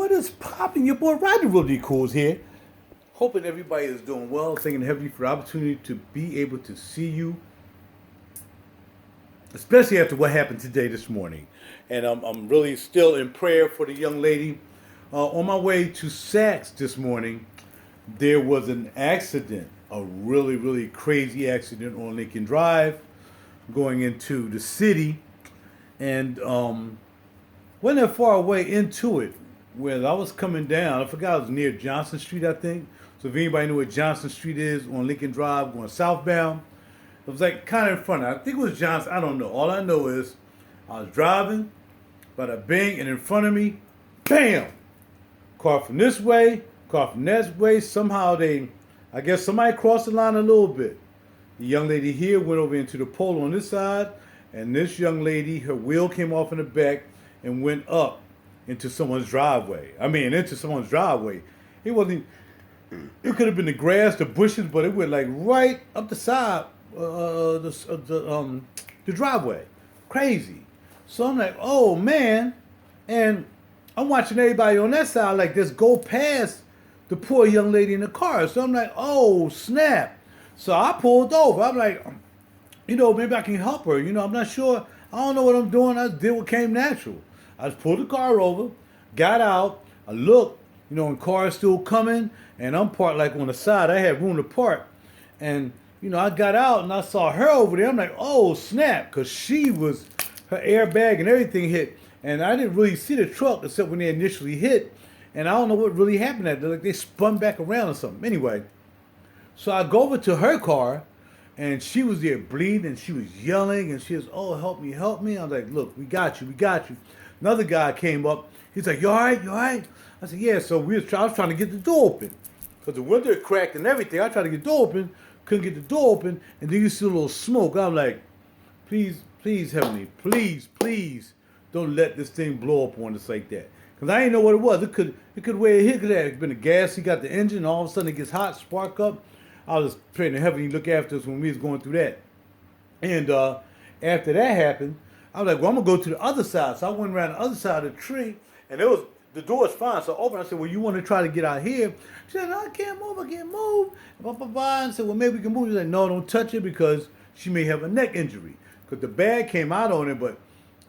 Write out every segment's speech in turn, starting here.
What is popping? Your boy Roger Willie Cool's here. Hoping everybody is doing well. Thanking heavily for the opportunity to be able to see you, especially after what happened today, this morning. And I'm really still in prayer for the young lady. On my way to Saks this morning, there was an accident, a really, really crazy accident on Lincoln Drive going into the city. And wasn't that far away into it. When I was coming down, I forgot it was near Johnson Street, I think. So if anybody knew where Johnson Street is on Lincoln Drive going southbound, it was like kind of in front. I think it was Johnson. I don't know. All I know is I was driving, but a bang, and in front of me, bam! Car from this way, car from that way. Somehow I guess somebody crossed the line a little bit. The young lady here went over into the pole on this side, and this young lady, her wheel came off in the back and went up into someone's driveway. Into someone's driveway. It wasn't. It could have been the grass, the bushes, but it went like right up the side, the driveway. Crazy. So I'm like, oh man, and I'm watching everybody on that side like just go past the poor young lady in the car. So I'm like, oh snap. So I pulled over. I'm like, maybe I can help her. I'm not sure. I don't know what I'm doing. I did what came natural. I just pulled the car over, got out, I looked, and cars still coming, and I'm parked like on the side. I had room to park. And, I got out and I saw her over there. I'm like, oh, snap, because her airbag and everything hit. And I didn't really see the truck except when they initially hit. And I don't know what really happened at. Like they spun back around or something. Anyway, so I go over to her car, and she was there bleeding, and she was yelling, and she was, oh, help me, help me. I was like, look, we got you. Another guy came up. He's like, you all right? You all right? I said, yeah. So I was trying to get the door open because the window cracked and everything. I tried to get the door open, couldn't get the door open, and then you see a little smoke. I'm like, please, Heavenly, please don't let this thing blow up on us like that. Because I didn't know what it was. It could where it hit. Could have been the gas. He got the engine, and all of a sudden it gets hot, spark up. I was praying to Heavenly look after us when we was going through that. And after that happened, I was like, well, I'm going to go to the other side. So I went around the other side of the tree, and the door was fine. So I opened. I said, well, you want to try to get out here? She said, no, I can't move. Blah, blah, blah. And I said, well, maybe we can move. She's like, no, don't touch it because she may have a neck injury. Because the bag came out on it. But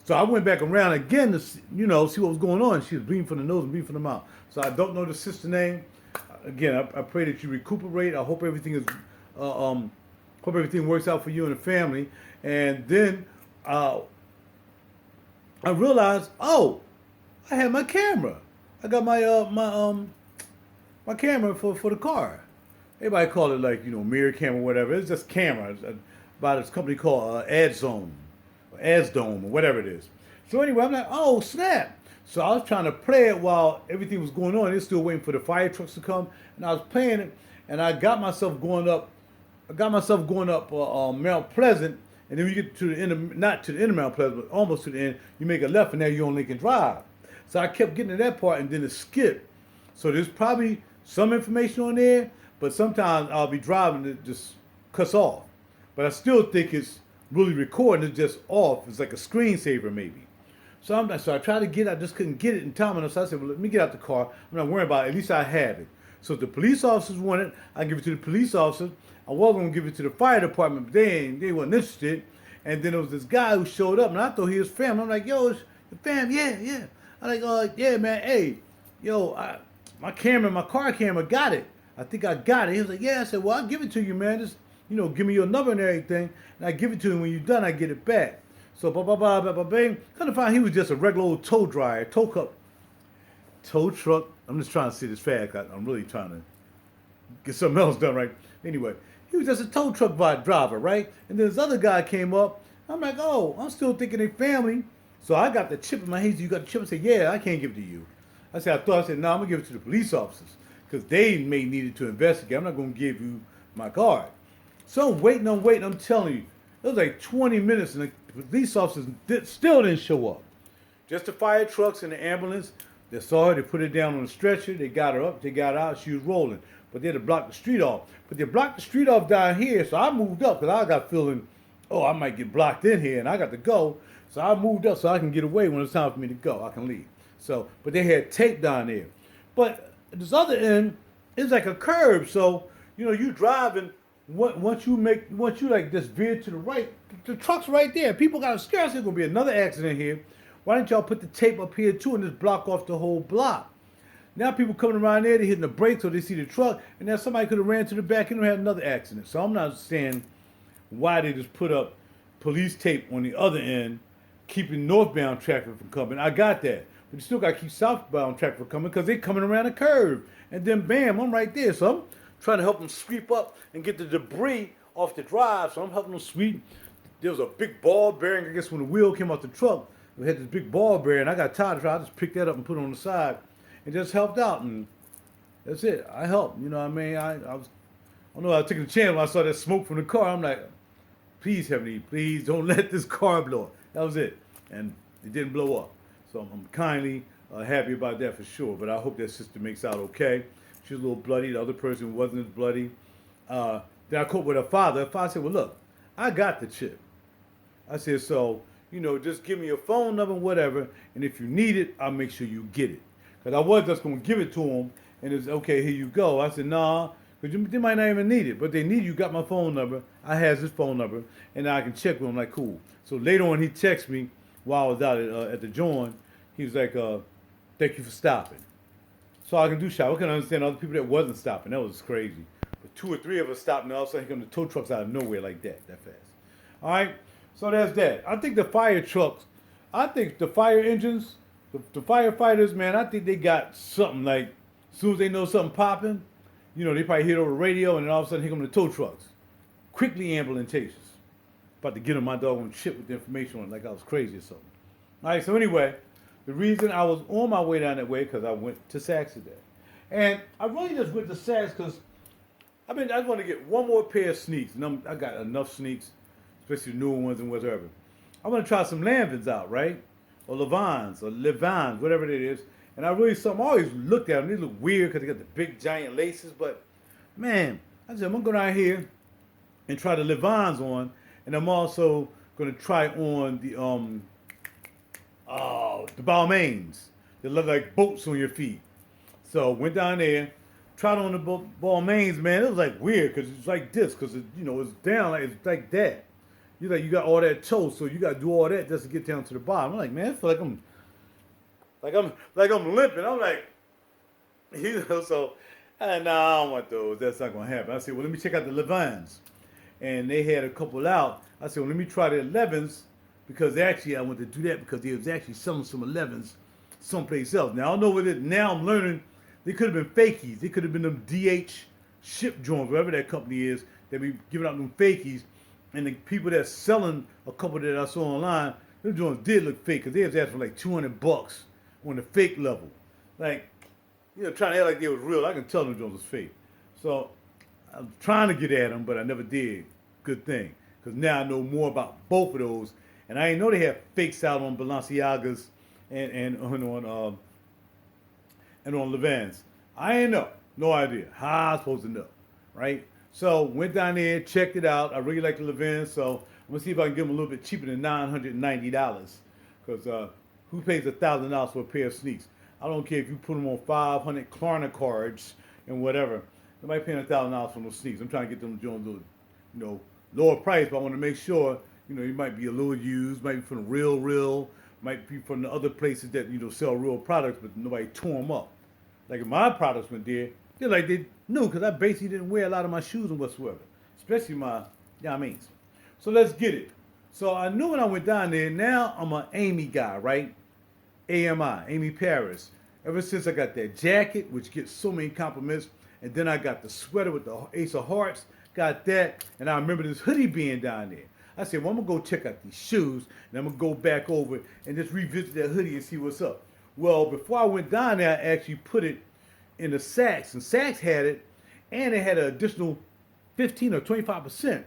so I went back around again to, see what was going on. She was bleeding from the nose and bleeding from the mouth. So I don't know the sister's name. Again, I pray that you recuperate. I hope everything works out for you and the family. And then I realized, oh, I had my camera. I got my camera for the car. Everybody call it like mirror camera, whatever. It's just camera. It's by this company called AdZone, or AdZone, or whatever it is. So anyway, I'm like, oh snap. So I was trying to play it while everything was going on. They're still waiting for the fire trucks to come, and I was playing it, and I got myself going up. Mount Pleasant, and then when you get to the end, not to the end of Mount Pleasant, but almost to the end, you make a left, and now you're on Lincoln Drive. So I kept getting to that part, and then it skipped. So there's probably some information on there, but sometimes I'll be driving and it just cuts off. But I still think it's really recording. It's just off. It's like a screensaver maybe. So I tried to get it. I just couldn't get it in time enough. So I said, well, let me get out the car. I'm not worrying about it. At least I have it. So if the police officers want it, I give it to the police officers. I was going to give it to the fire department, but they weren't interested. And then there was this guy who showed up, and I thought he was fam. I'm like, yo, it's your fam? Yeah. I'm like, yeah, man, hey, yo, my car camera got it. I think I got it. He was like, yeah. I said, well, I'll give it to you, man. Just, give me your number and everything, and I give it to him. When you're done, I get it back. So, bang. Kind of find he was just a regular old tow truck. I'm just trying to see this fast. I'm really trying to get something else done, right? Anyway, he was just a tow truck driver, right? And then this other guy came up. I'm like, oh, I'm still thinking they family. So I got the chip in my hand. You got the chip? I said, yeah, I can't give it to you. I said, no, I'm going to give it to the police officers because they may need it to investigate. I'm not going to give you my card. So I'm waiting. I'm telling you. It was like 20 minutes and the police officers still didn't show up. Just the fire trucks and the ambulance. They saw her. They put her down on the stretcher. They got her up. They got her out. She was rolling. But they had to block the street off. But they blocked the street off down here. So I moved up because I got feeling, oh, I might get blocked in here and I got to go. So I moved up so I can get away when it's time for me to go. I can leave. So, but they had tape down there. But this other end is like a curb. So, you driving. Once you like just veer to the right, the truck's right there. People got to scare. There's gonna be another accident here. Why don't y'all put the tape up here too and just block off the whole block? Now people coming around there, they're hitting the brakes so they see the truck, and now somebody could have ran to the back and had another accident. So I'm not saying why they just put up police tape on the other end, keeping northbound traffic from coming. I got that. But you still got to keep southbound traffic from coming because they're coming around the curve. And then bam, I'm right there. So I'm trying to help them sweep up and get the debris off the drive. So I'm helping them sweep. There was a big ball bearing, I guess, when the wheel came off the truck. We had this big ball bearing. I got tired of it. I just picked that up and put it on the side and just helped out. And that's it. I helped. You know what I mean? I don't know. I was taking a chance when I saw that smoke from the car. I'm like, please, Heavenly, please don't let this car blow up. That was it. And it didn't blow up. So I'm kindly happy about that for sure. But I hope that sister makes out okay. She was a little bloody. The other person wasn't as bloody. Then I caught with her father. Her father said, well, look, I got the chip. I said, so, just give me your phone number and whatever. And if you need it, I'll make sure you get it. Because I was just going to give it to him. And it's, okay, here you go. I said, nah, because they might not even need it. But they need it. You got my phone number. I has his phone number. And I can check with him like, cool. So later on, he texted me while I was out at the joint. He was like, thank you for stopping. So I can do shop. I can understand other people that wasn't stopping. That was crazy. But 2 or 3 of us stopped, and all of a sudden, here come the tow trucks out of nowhere like that fast. All right? So that's that. I think the fire trucks, I think the fire engines, the firefighters, man, I think they got something like, as soon as they know something popping, they probably hit over the radio, and then all of a sudden, here come the tow trucks. Quickly ambulantatious. About to get on my dog on shit with the information on it like I was crazy or something. All right, so anyway, the reason I was on my way down that way because I went to Saks today. And I really just went to Saks because I just want to get one more pair of sneaks. And I got enough sneaks, especially newer ones and whatever. I want to try some Lanvins out, right? Or Levans, whatever it is. And I always looked at them. They look weird because they got the big giant laces. But, man, I said, I'm going to go down here and try the Levans on. And I'm also going to try on the Balmains. They look like boats on your feet. So went down there, tried on the Balmains, man. It was like weird because it's like this, because it's down, like it's like that. You got all that toe, so you got to do all that just to get down to the bottom. I'm like, man, I feel like I'm limping. I'm like, so I don't want those. That's not gonna happen. I said, well, let me check out the Levans. And they had a couple out. I said, well, let me try the 11s because actually I wanted to do that because they was actually selling some 11s someplace else. Now I don't know what it. Now I'm learning they could have been fakies. They could have been them DH ship joints, whatever that company is. They be giving out them fakies, and the people that's selling a couple that I saw online, them joints did look fake because they was asking for like $200 on the fake level, like trying to act like they was real. I can tell them joints was fake. So I'm trying to get at them, but I never did. Good thing, because now I know more about both of those, and I didn't know they had fakes out on Balenciagas and on Levans. I ain't know, no idea how I'm supposed to know, right? So went down there, checked it out. I really like the Levans, so I'm gonna see if I can get them a little bit cheaper than $990, because who pays $1,000 for a pair of sneaks? I don't care if you put them on 500 Klarna cards and whatever. Nobody paying $1,000 for those sneaks. I'm trying to get them doing a little, lower price, but I want to make sure, you might be a little used, might be from the real, might be from the other places that, sell real products, but nobody tore them up. Like if my products went there, they're like they knew, because I basically didn't wear a lot of my shoes and whatsoever, especially my, So let's get it. So I knew when I went down there, now I'm an Amy guy, right? AMI, Amy Paris. Ever since I got that jacket, which gets so many compliments, and then I got the sweater with the Ace of Hearts, got that, and I remember this hoodie being down there. I said, well, I'm going to go check out these shoes, and I'm going to go back over and just revisit that hoodie and see what's up. Well, before I went down there, I actually put it in the Saks, and Saks had it, and it had an additional 15 or 25%.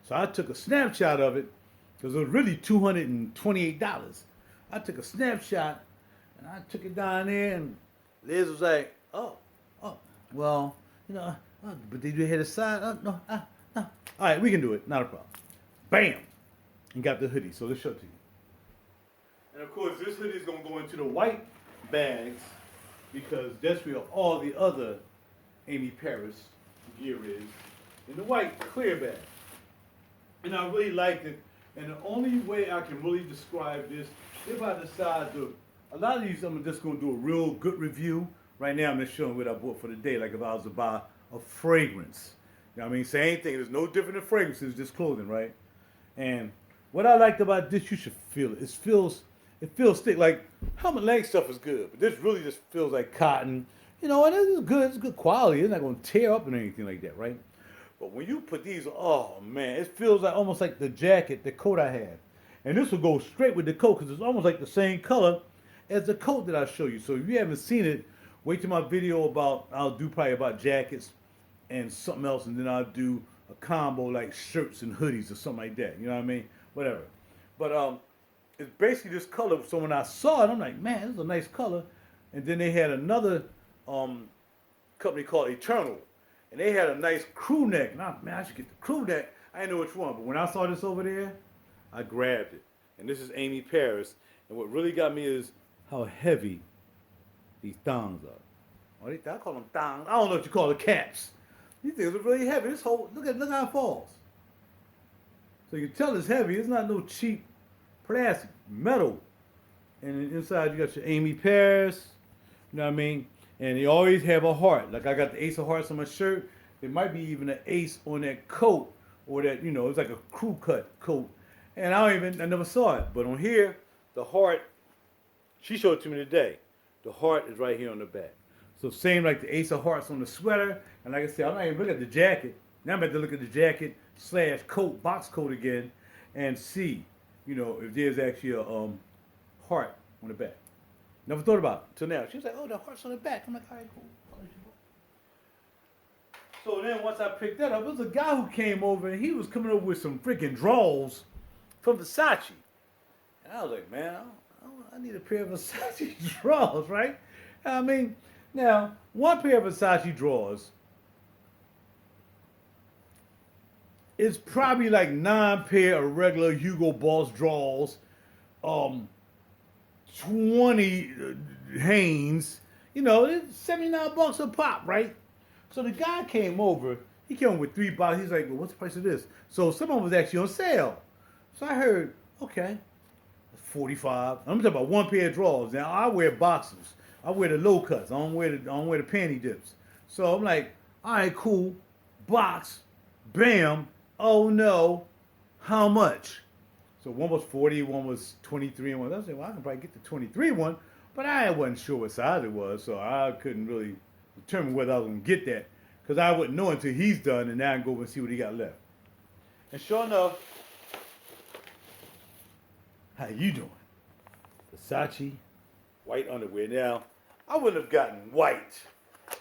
So I took a snapshot of it, because it was really $228. I took a snapshot, and I took it down there, and Liz was like, oh, well, but did you hit a side? No. All right, we can do it. Not a problem. Bam! And got the hoodie. So let's show it to you. And of course, this hoodie is going to go into the white bags because that's where all the other Amy Paris gear is in the white clear bag. And I really liked it. And the only way I can really describe this, if I decide to, a lot of these I'm just going to do a real good review. Right now I'm just showing what I bought for the day, like if I was to buy a fragrance. You know what I mean? Same thing. There's no different than fragrances, just clothing, right? And what I liked about this, you should feel it. It feels thick. Like helmet length stuff is good, but this really just feels like cotton. You know, and it's good. It's good quality. It's not going to tear up or anything like that, right? But when you put these, oh man, it feels like almost like the jacket, the coat I had. And this will go straight with the coat because it's almost like the same color as the coat that I show you. So if you haven't seen it, wait till my video about, I'll do probably about jackets and something else, and then I'll do a combo like shirts and hoodies or something like that. You know what I mean? Whatever. But it's basically this color. So when I saw it, I'm like, man, this is a nice color. And then they had another company called Eternal. And they had a nice crew neck. And I should get the crew neck. I didn't know which one. But when I saw this over there, I grabbed it. And this is Amy Paris. And what really got me is how heavy these thongs are. I call them thongs. I don't know what you call the caps. These things are really heavy. This whole, look how it falls. So you can tell it's heavy. It's not no cheap plastic, metal. And inside you got your Amy Paris. You know what I mean? And they always have a heart. Like I got the ace of hearts on my shirt. There might be even an ace on that coat. Or that, you know, it's like a crew cut coat. And I never saw it. But on here, the heart, she showed it to me today. The heart is right here on the back. So same like the ace of hearts on the sweater. And like I said, I'm not even looking at the jacket. Now I'm about to look at the jacket / coat, box coat again. And see, you know, if there's actually a heart on the back. Never thought about it till now. She was like, oh, the heart's on the back. I'm like, all right, cool. So then once I picked that up, there was a guy who came over and he was coming over with some freaking drawers from Versace. And I was like, man, I need a pair of Versace drawers, right? I mean, now, one pair of Versace drawers is probably like 9 pair of regular Hugo Boss drawers, 20 Hanes, you know, it's $79 a pop, right? So the guy came over, he came with 3 boxes. He's like, well, what's the price of this? So some of them was actually on sale. So I heard, okay, 45. I'm talking about one pair of drawers. Now I wear boxers. I wear the low cuts. I don't wear the panty dips. So I'm like, all right, cool. Box, bam. Oh no, how much? So one was 40, one was 23, and one. I said, well, I can probably get the 23 one, but I wasn't sure what size it was, so I couldn't really determine whether I was gonna get that, because I wouldn't know until he's done, and now I can go over and see what he got left. And sure enough, how you doing? Versace white underwear. Now, I wouldn't have gotten white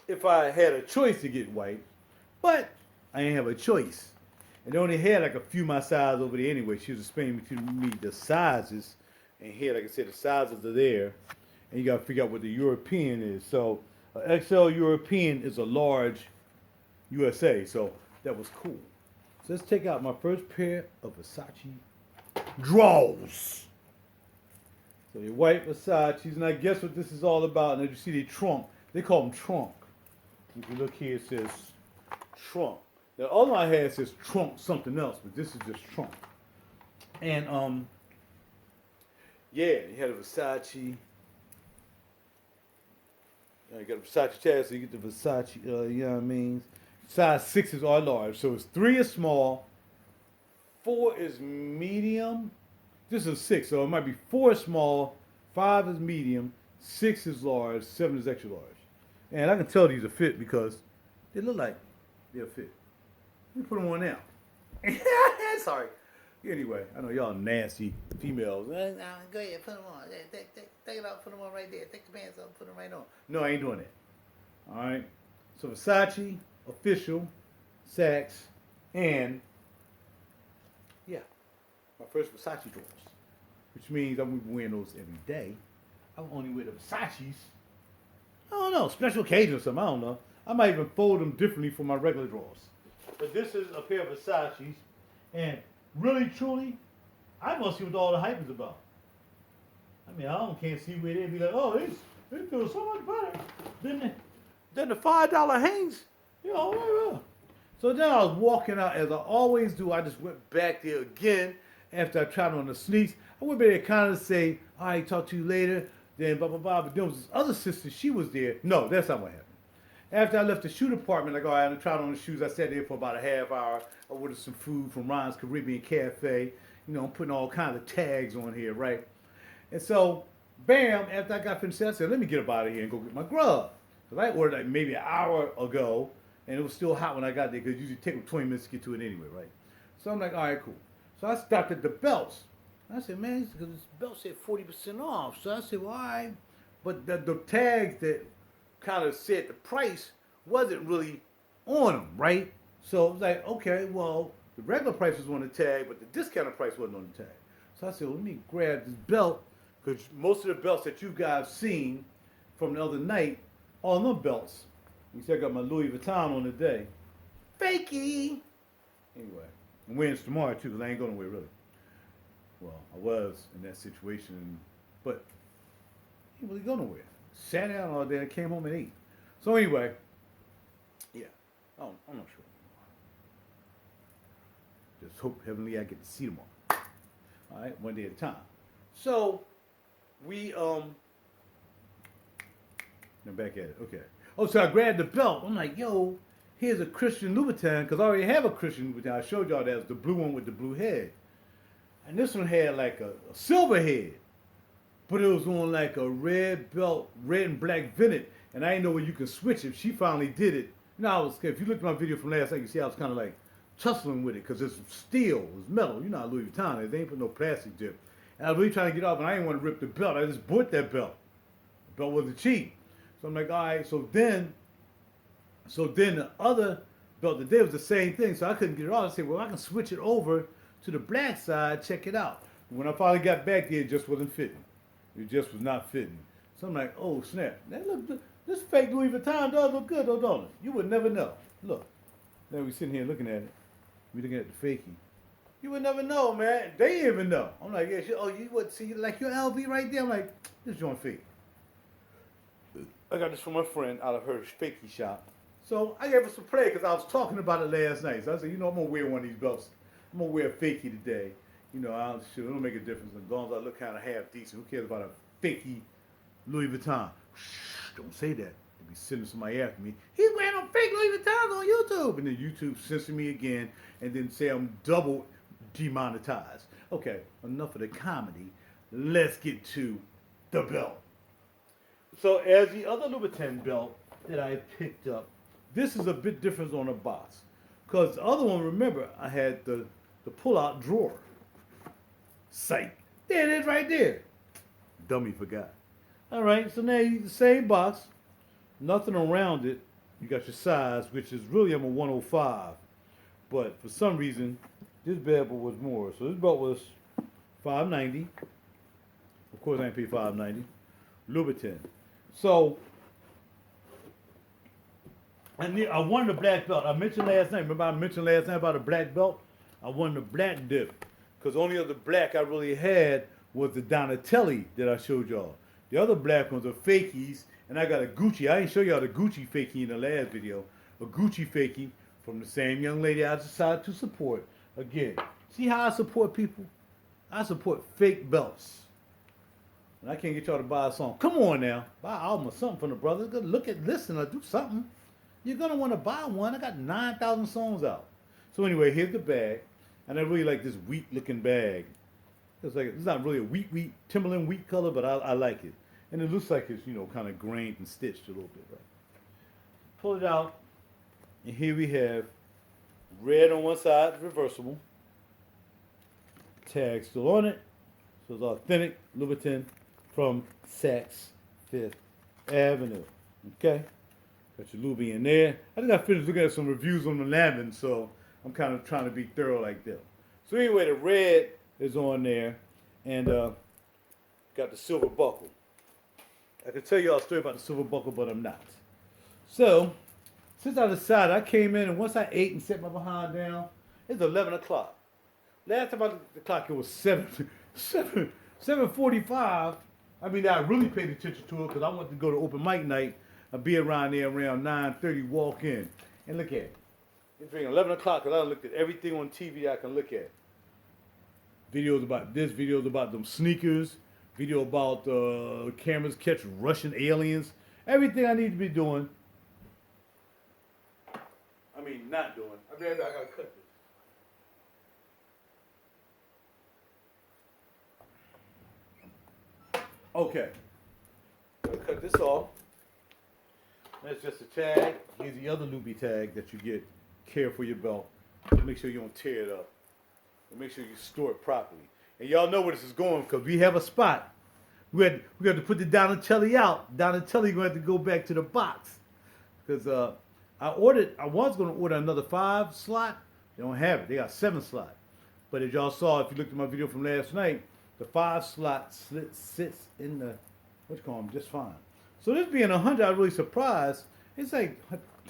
if I had a choice to get white, but I didn't have a choice. And they only had like a few my size over there anyway. She was explaining to me the sizes. And here, like I said, the sizes are there. And you got to figure out what the European is. So, XL European is a large USA. So, that was cool. So, let's take out my first pair of Versace drawers. So, they're white Versace's. And I guess what this is all about. And as you see the trunk, they call them trunk. If you look here, it says trunk. Now, all I had says trunk something else, but this is just trunk. And, yeah, you had a Versace. You got a Versace tag, so you get the Versace, you know what I mean? Size 6s are large. So it's 3 is small, 4 is medium. This is 6, so it might be 4 is small, 5 is medium, 6 is large, 7 is extra large. And I can tell these are fit because they look like they're fit. Let me put them on now. Sorry. Anyway, I know y'all nasty females. Go ahead, put them on. Take it out, put them on right there. Take the pants off, put them right on. No, I ain't doing that. All right. So Versace, official, Saks, and yeah, my first Versace drawers, which means I'm wearing those every day. I only wear the Versace's. I don't know, special occasion or something. I don't know. I might even fold them differently from my regular drawers. But this is a pair of Versace's, and really, truly, I want to see what all the hype is about. I mean, can't see where they'd be like, oh, It feels so much better than the $5 Hanes. You know, yeah. So then I was walking out, as I always do. I just went back there again after I tried on the sneaks. I went back there kind of say, all right, talk to you later. Then blah, blah, blah. But there was this other sister. She was there. No, that's not what happened. After I left the shoe department, I go out and tried on the shoes. I sat there for about a half hour. I ordered some food from Ron's Caribbean Cafe. You know, I'm putting all kinds of tags on here, right? And so, bam, after I got finished, I said, let me get up out of here and go get my grub. Because I ordered like maybe an hour ago, and it was still hot when I got there, because it usually take me 20 minutes to get to it anyway, right? So I'm like, all right, cool. So I stopped at the belts. I said, man, because this belt said 40% off. So I said, well, all right. But the tags that kind of said the price wasn't really on them, right? So it was like, okay, well, the regular price was on the tag, but the discounted price wasn't on the tag. So I said, well, let me grab this belt, because most of the belts that you guys seen from the other night, all them belts. You see, I got my Louis Vuitton on today. Fakey! Anyway, I'm wearing this tomorrow too, because I ain't going nowhere really. Well, I was in that situation, but I ain't really go nowhere. Sat down all day and came home and ate. So anyway, yeah, I'm not sure. Just hope heavenly I get to see them all. All right, one day at a time. So we I'm back at it. Okay. Oh, so I grabbed the belt. I'm like, yo, here's a Christian Louboutin, because I already have a Christian Louboutin. I showed y'all that was the blue one with the blue head, and this one had like a silver head. But it was on like a red belt, red and black vintage, and I didn't know where you can switch it. She finally did it. You know, I was scared. If you look at my video from last night, you see I was kind of like tussling with it, because it's steel, it's metal. You know how Louis Vuitton is. They ain't put no plastic dip. And I was really trying to get off, and I didn't want to rip the belt. I just bought that belt. The belt wasn't cheap. So I'm like, all right. So then the other belt today was the same thing, so I couldn't get it off. I said, well, I can switch it over to the black side, check it out. When I finally got back there, it just wasn't fitting. It just was not fitting. So I'm like, oh snap! That look, this fake Louis Vuitton does look good, though, don't it? You would never know. Look, now we sitting here looking at it. We looking at the fakey. You would never know, man. They didn't even know. I'm like, yeah, oh, you would see like your LV right there. I'm like, this joint fake. I got this from my friend out of her fakey shop. So I gave her some play because I was talking about it last night. So I said, you know, I'm gonna wear one of these belts. I'm gonna wear a fakey today. You know, it don't make a difference as long as I look kind of half decent. Who cares about a fakey Louis Vuitton? Shh, don't say that. They'll be sending somebody after me. He's wearing a fake Louis Vuitton on YouTube. And then YouTube censor me again and then say I'm double demonetized. Okay, enough of the comedy. Let's get to the belt. So as the other Louboutin belt that I picked up, this is a bit different on the box. Because the other one, remember, I had the pull-out drawer. Psych. There it is right there. Dummy forgot. All right, so now you the same box. Nothing around it. You got your size, which is really I'm a 105. But for some reason, this bad boy was more. So this belt was $5.90. Of course, I ain't paid $5.90. Louboutin. So, I wanted a black belt. I mentioned last night. Remember I mentioned last night about a black belt? I wanted a black dip. Because the only other black I really had was the Donatelli that I showed y'all. The other black ones are fakies. And I got a Gucci. I didn't show y'all the Gucci fakie in the last video. A Gucci fakie from the same young lady I decided to support. Again, see how I support people? I support fake belts. And I can't get y'all to buy a song. Come on now. Buy an album or something from the brothers. Go look at, listen, or do something. You're going to want to buy one. I got 9,000 songs out. So anyway, here's the bag. And I really like this wheat-looking bag. It's not really a wheat, Timberland wheat color, but I like it. And it looks like it's, you know, kind of grained and stitched a little bit, right? Pull it out. And here we have red on one side, reversible. Tag still on it. So it's authentic Louboutin from Saks Fifth Avenue. Okay? Got your Louis in there. I think I finished looking at some reviews on the Landon, so I'm kind of trying to be thorough like that. So anyway, the red is on there, and got the silver buckle. I could tell y'all a story about the silver buckle, but I'm not. So, since I decided, I came in, and once I ate and set my behind down, it's 11 o'clock. Last time I looked at the clock, it was 7:45, I mean, I really paid attention to it because I wanted to go to open mic night. I'd be around there around 9:30, walk in. And look at it. It's been 11 o'clock because I looked at everything on TV I can look at. Videos about this, videos about them sneakers, video about cameras catch Russian aliens. Everything I need to be doing. I mean, not doing. I mean, I gotta cut this. Okay. Gonna cut this off. That's just a tag. Here's the other Louboutin tag that you get. Care for your belt. Make sure you don't tear it up. And make sure you store it properly. And y'all know where this is going because we have a spot. We had to put the Donatelli out. Donatelli going to have to go back to the box because I was going to order another 5 slot. They don't have it. They got 7 slot. But as y'all saw, if you looked at my video from last night, the 5 slot sits in the just fine. So this being 100, I was really surprised. It's like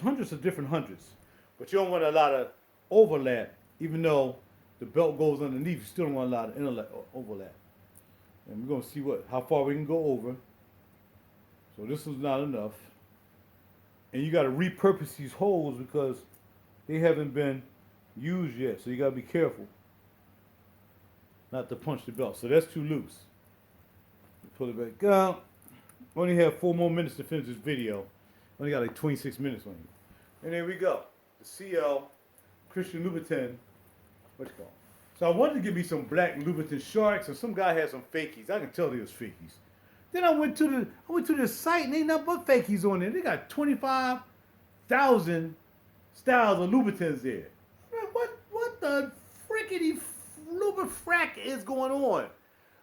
hundreds of different hundreds, but you don't want a lot of overlap, even though the belt goes underneath. You still don't want a lot of overlap. And we're gonna see how far we can go over. So this is not enough, and you got to repurpose these holes because they haven't been used yet. So you gotta be careful not to punch the belt. So that's too loose. Pull it back out. Only have 4 more minutes to finish this video. Only got like 26 minutes on you. And there we go. The CL Christian Louboutin. What you call it? So I wanted to give me some black Louboutin sharks, and some guy had some fakies. I can tell they was fakies. Then I went to this site and ain't nothing but fakies on there. They got 25,000 styles of Louboutins there. What the frickety Loubifrack is going on?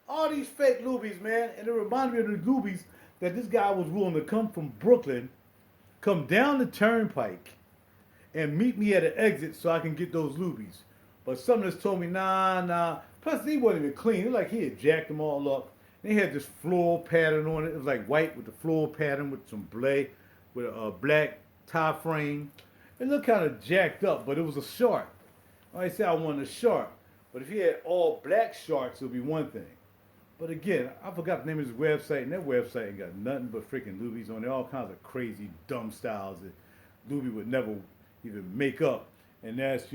All these fake Loubies, man. And it reminded me of the Loubies that this guy was willing to come from Brooklyn, come down the turnpike, and meet me at an exit so I can get those Loubies. But something just told me, nah. Plus, they wasn't even clean. It was like he had jacked them all up. They had this floral pattern on it. It was like white with the floral pattern with some with a black tie frame. It looked kind of jacked up, but it was a shark. I said I wanted a shark. But if he had all black sharks, it would be one thing. But again, I forgot the name of his website, and that website ain't got nothing but freaking Loubies on there. All kinds of crazy, dumb styles that Loubie would never even make up. And that's,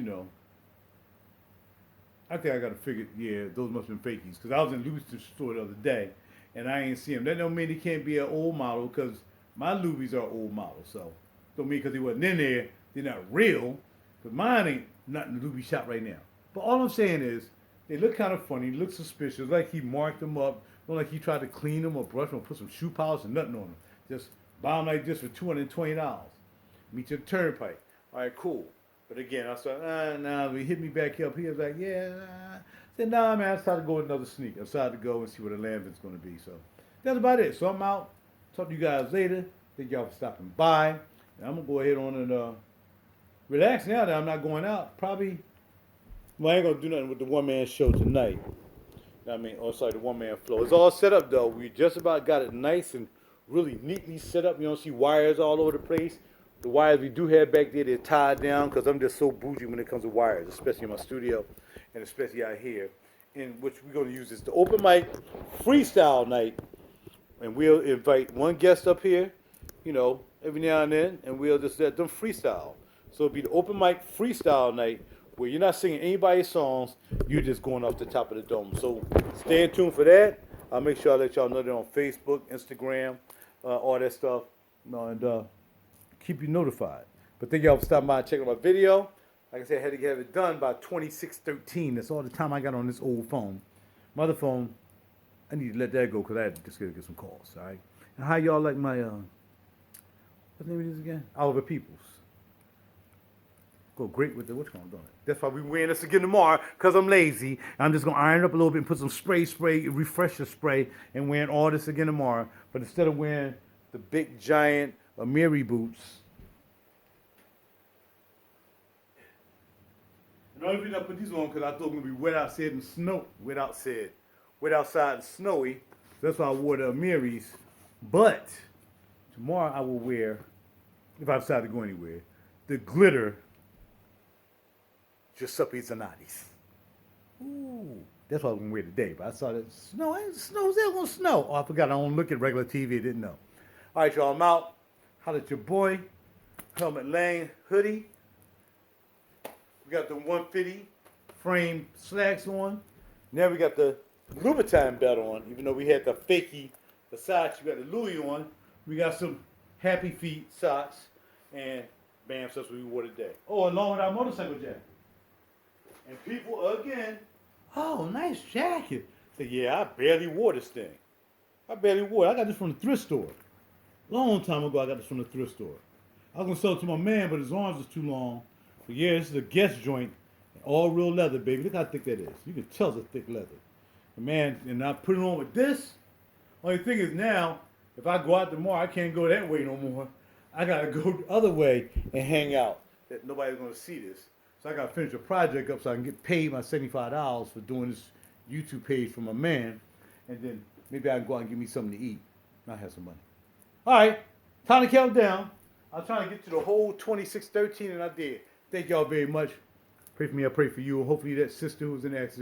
I think I got to figure, yeah, those must have been fakies. Because I was in Loubi's store the other day, and I ain't see them. That don't mean they can't be an old model, because my Loubies are old models. So, don't mean because they wasn't in there, they're not real. Because mine ain't not in the Loubie shop right now. But all I'm saying is, they look kind of funny, look suspicious, like he marked them up, not like he tried to clean them or brush them or put some shoe polish and nothing on them. Just buy them like this for $220. Meet you at the turnpike. All right, cool. But again, I said, he hit me back up. He was like, yeah. I said, man, I decided to go with another sneak. I decided to go and see what the landing's going to be. So that's about it. So I'm out. Talk to you guys later. Thank y'all for stopping by. And I'm going to go ahead on and relax now that I'm not going out. Probably. Well, I ain't going to do nothing with the one-man show tonight. The one-man flow. It's all set up, though. We just about got it nice and really neatly set up. You don't see wires all over the place. The wires we do have back there, they're tied down because I'm just so bougie when it comes to wires, especially in my studio and especially out here, in which we're going to use this the open mic freestyle night. And we'll invite one guest up here, every now and then, and we'll just let them freestyle. So it'll be the open mic freestyle night, where you're not singing anybody's songs, you're just going off the top of the dome. So stay tuned for that. I'll make sure I let y'all know that on Facebook, Instagram, all that stuff, and keep you notified. But thank y'all for stopping by and checking my video. Like I said, I had to have it done by 26:13. That's all the time I got on this old phone. My other phone, I need to let that go because I had to just get some calls, all right? And how y'all like my, what name is this again? Oliver Peoples. Go great with the what's going on. That's why we're wearing this again tomorrow, because I'm lazy. I'm just going to iron it up a little bit and put some spray, refresher spray, and wearing all this again tomorrow. But instead of wearing the big, giant Amiri boots, and the only reason I put these on because I thought it was going to be wet outside and wet outside and snowy. So that's why I wore the Amiris. But tomorrow I will wear, if I decide to go anywhere, the glitter Giuseppe Zanotti's. Ooh, That's what I was gonna wear today. But I saw that snow. It snows. It's gonna snow. Oh, I forgot. I don't look at regular TV. I didn't know. All right, y'all. I'm out. Holla at your boy. Helmet Lane hoodie. We got the 150 frame slacks on. Now we got the Louboutin belt on. Even though we had the fakey Versace, we got the Louis on. We got some Happy Feet socks and bam, that's what we wore today. Oh, along with our motorcycle jacket. And people again, oh, nice jacket. Say, yeah, I barely wore this thing. I barely wore it. I got this from the thrift store. Long time ago, I got this from the thrift store. I was gonna sell it to my man, but his arms was too long. But yeah, this is a guest joint, all real leather, baby. Look how thick that is. You can tell it's a thick leather. And man, and I put it on with this. Only thing is now, if I go out tomorrow, I can't go that way no more. I gotta go the other way and hang out. That nobody's gonna see this. So I gotta finish a project up so I can get paid my $75 for doing this YouTube page for my man. And then maybe I can go out and get me something to eat. And I have some money. All right, time to count down. I was trying to get to the whole 2613 and I did. Thank y'all very much. Pray for me, I pray for you. Hopefully that sister who was in the accident